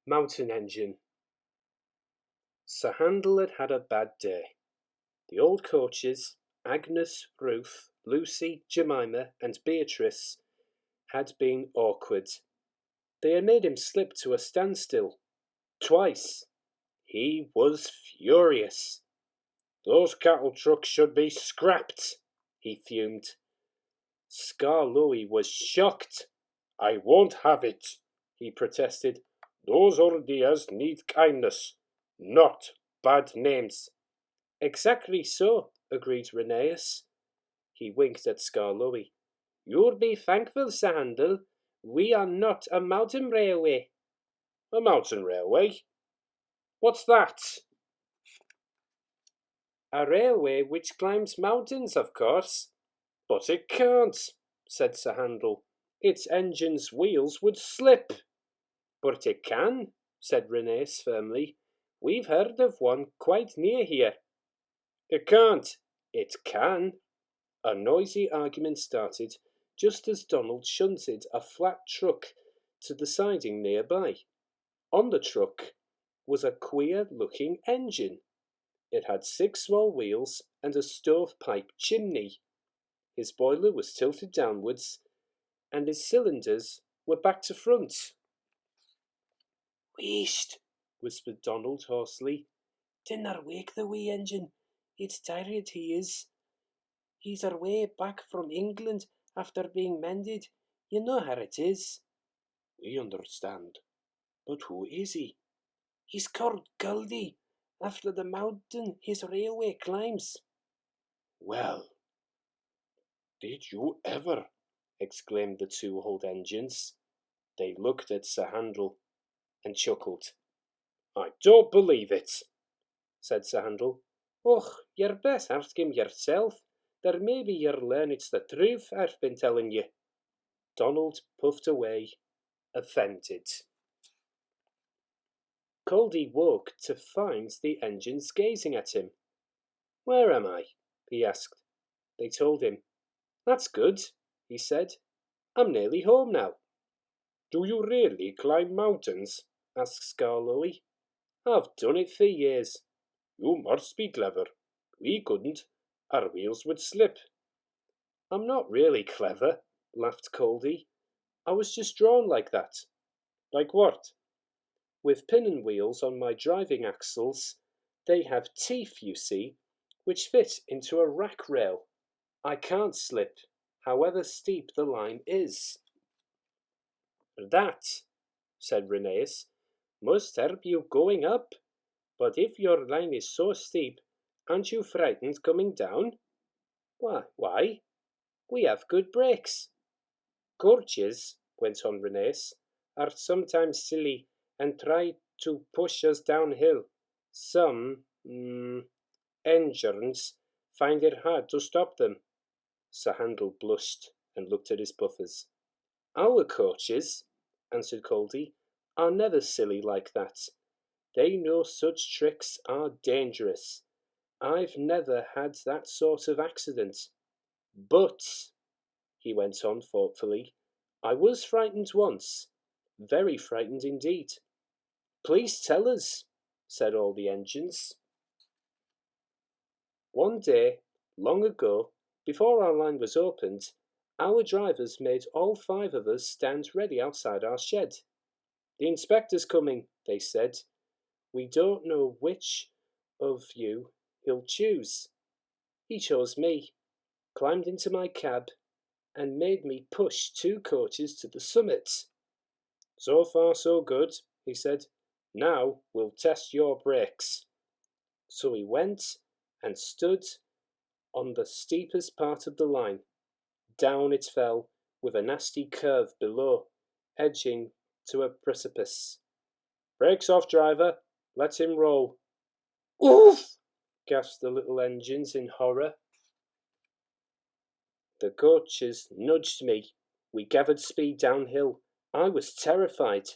Mountain engine. Sir Handel had had a bad day. The old coaches, Agnes, Ruth, Lucy, Jemima, and Beatrice, had been awkward. They had made him slip to a standstill. Twice. He was furious. "Those cattle trucks should be scrapped," he fumed. Skarloey was shocked. "I won't have it," he protested. "Those ideas need kindness, not bad names." "Exactly so," agreed Rheneas. He winked at Skarloey. "You'll be thankful, Sir Handel. We are not a mountain railway." "A mountain railway? What's that?" "A railway which climbs mountains, of course." "But it can't," said Sir Handel. "Its engine's wheels would slip." "But it can," said Rheneas firmly. "We've heard of one quite near here." "It can't." "It can." A noisy argument started just as Donald shunted a flat truck to the siding nearby. On the truck was a queer-looking engine. It had 6 small wheels and a stovepipe chimney. His boiler was tilted downwards, and his cylinders were back to front. "Wheesht," whispered Donald hoarsely. "Dinna wake the wee engine. It's tired he is. He's our way back from England after being mended. You know how it is." "We understand. But who is he?" "He's called Goldie, after the mountain his railway climbs." "Well, did you ever?" exclaimed the 2 old engines. They looked at Sir Handel and chuckled. "I don't believe it," said Sir Handel. "Och, you're best ask him yourself. There maybe you'll learn it's the truth I've been telling you." Donald puffed away, offended. Goldie woke to find the engines gazing at him. "Where am I?" he asked. They told him. "That's good," he said. "I'm nearly home now." "Do you really climb mountains?" asked Skarloey. "I've done it for years." "You must be clever. We couldn't. Our wheels would slip." "I'm not really clever," laughed Goldie. "I was just drawn like that." "Like what?" "With pinning wheels on my driving axles. They have teeth, you see, which fit into a rack rail. I can't slip, however steep the line is." "That," said Rheneas, "must help you going up. But if your line is so steep, aren't you frightened coming down?" "Why? We have good brakes." "Coaches," went on Rheneas, "are sometimes silly and try to push us downhill. Some engines find it hard to stop them." Sir Handel blushed and looked at his buffers. "Our coaches," answered Goldie, "are never silly like that. They know such tricks are dangerous. I've never had that sort of accident. But," he went on thoughtfully, "I was frightened once. Very frightened indeed." "Please tell us," said all the engines. "One day, long ago, before our line was opened, our drivers made all 5 of us stand ready outside our shed. 'The inspector's coming,' they said. 'We don't know which of you he'll choose.' He chose me, climbed into my cab, and made me push 2 coaches to the summit. 'So far so good,' he said. 'Now we'll test your brakes.' So he went and stood on the steepest part of the line. Down it fell, with a nasty curve below, edging to a precipice. 'Brakes off, driver. Let him roll.'" "Oof!" gasped the little engines in horror. The coaches nudged me. We gathered speed downhill. I was terrified.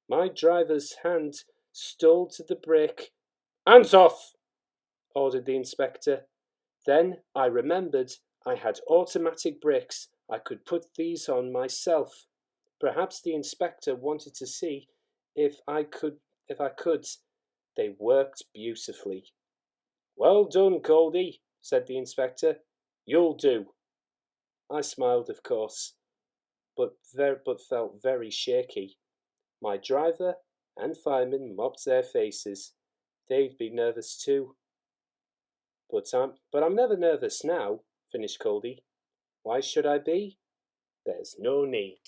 My driver's hand stole to the brake. "Hands off!" ordered the inspector. Then I remembered I had automatic brakes. I could put these on myself. Perhaps the inspector wanted to see If I could, they worked beautifully. Well done, Goldie, said the inspector. You'll do. I smiled, of course, but felt very shaky. My driver and fireman mopped their faces. They'd be nervous too. But I'm never nervous now, finished Goldie. Why should I be? There's no need.